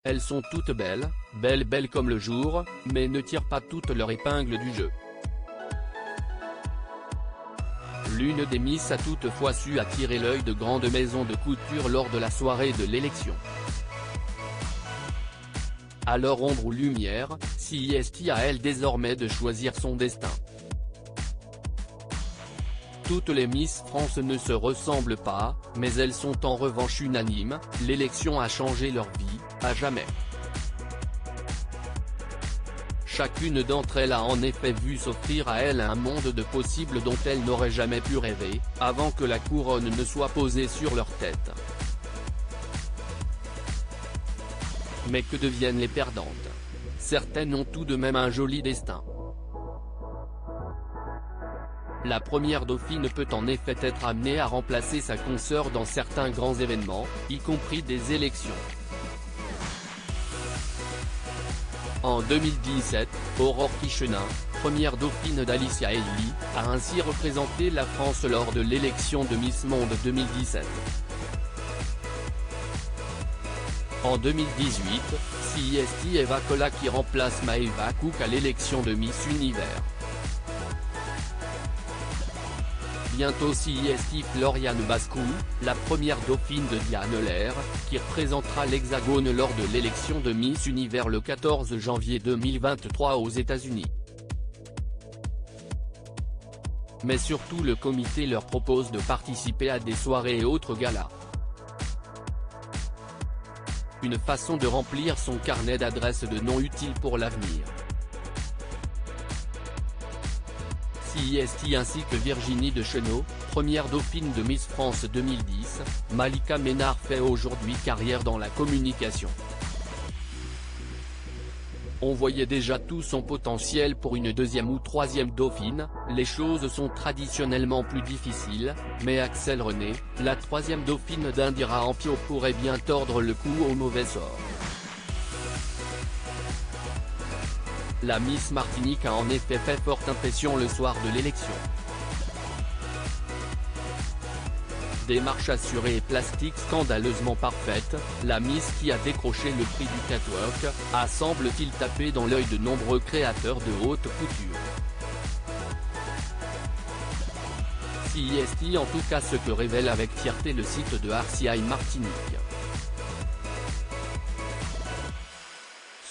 Elles sont toutes belles, belles comme le jour, mais ne tirent pas toutes leur épingle du jeu. L'une des Miss a toutefois su attirer l'œil de grandes maisons de couture lors de la soirée de l'élection. Alors ombre ou lumière, CIST à elle désormais de choisir son destin. Toutes les Miss France ne se ressemblent pas, mais elles sont en revanche unanimes, l'élection a changé leur vie, à jamais. Chacune d'entre elles a en effet vu s'offrir à elle un monde de possibles dont elles n'auraient jamais pu rêver, avant que la couronne ne soit posée sur leur tête. Mais que deviennent les perdantes? Certaines ont tout de même un joli destin. La première dauphine peut en effet être amenée à remplacer sa consoeur dans certains grands événements, y compris des élections. En 2017, Aurore Kichenin, première dauphine d'Alicia Elly, a ainsi représenté la France lors de l'élection de Miss Monde 2017. En 2018, CIST Eva Cola qui remplace Maëva Cook à l'élection de Miss Univers. Bientôt CIST Floriane Bascou, la première dauphine de Diane Lair, qui représentera l'Hexagone lors de l'élection de Miss Univers le 14 janvier 2023 aux États-Unis. Mais surtout le comité leur propose de participer à des soirées et autres galas. Une façon de remplir son carnet d'adresses de noms utiles pour l'avenir. CIST ainsi que Virginie Deschenaux, première dauphine de Miss France 2010, Malika Ménard fait aujourd'hui carrière dans la communication. On voyait déjà tout son potentiel pour une deuxième ou troisième dauphine, les choses sont traditionnellement plus difficiles, mais Axelle René, la troisième dauphine d'Indira Ampio pourrait bien tordre le cou au mauvais sort. La Miss Martinique a en effet fait forte impression le soir de l'élection. Démarche assurée et plastique scandaleusement parfaite, la Miss qui a décroché le prix du catwalk, a semble-t-il tapé dans l'œil de nombreux créateurs de haute couture. CIST en tout cas ce que révèle avec fierté le site de RCI Martinique.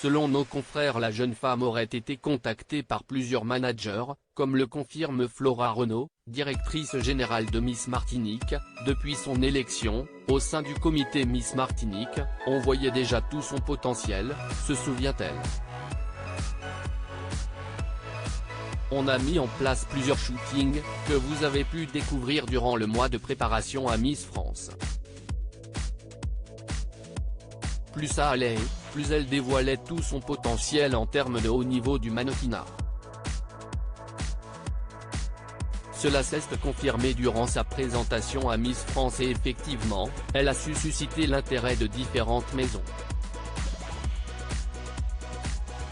Selon nos confrères, la jeune femme aurait été contactée par plusieurs managers, comme le confirme Flora Renaud, directrice générale de Miss Martinique. Depuis son élection, au sein du comité Miss Martinique, on voyait déjà tout son potentiel, se souvient-elle. On a mis en place plusieurs shootings, que vous avez pu découvrir durant le mois de préparation à Miss France. Plus ça allait, plus elle dévoilait tout son potentiel en termes de haut niveau du mannequinat. Cela s'est confirmé durant sa présentation à Miss France et effectivement, elle a su susciter l'intérêt de différentes maisons.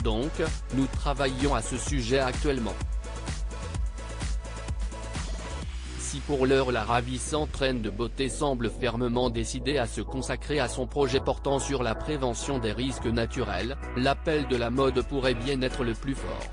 Donc, nous travaillons à ce sujet actuellement. Si pour l'heure la ravissante reine de beauté semble fermement décidée à se consacrer à son projet portant sur la prévention des risques naturels, l'appel de la mode pourrait bien être le plus fort.